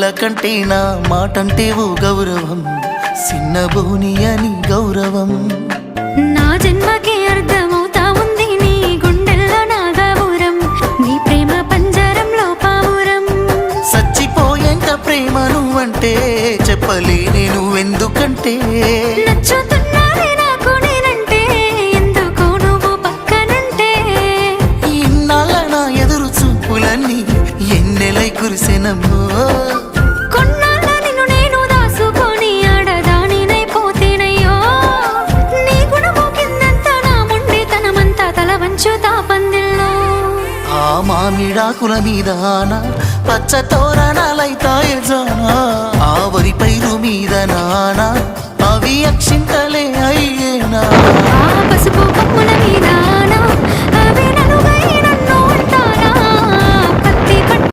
కళ్ళ కంటే నా మాటంటే ఓ గౌరవం, సిన్నబోని అని గౌరవం. నా జన్మకే అర్థమవుతా ఉంది నీ గుండెల్లో నా గౌరం, నీ ప్రేమ పంజరంలో పావురం. చచ్చిపోయేంత ప్రేమ నువ్వంటే చెప్పలేనే నువ్వెందుకంటే. నచ్చుతున్నది నాకు నేనంటే, ఎందుకో నువ్వు పక్కనుంటే. ఇన్నాళ్ళ నా ఎదురు చూపులన్నీ ఎన్నెలై కురిసెనమ్మో. కొన్నాళ్ళ నిన్ను నేను దాసుకొని ఆడదానినైపోతేనయ్యో. నీ గుణము కిందంత నా మొండితనమంతా తల వంచుతా పందిల్లో. ఆ మామిడాకుల మీద పచ్చ తోరణాలైతాయే జానా, ఆ వరి పైరు మీద నానా అవి అక్షింతలే అయ్యేనా. ఆ పసుపు కొమ్ముల మీద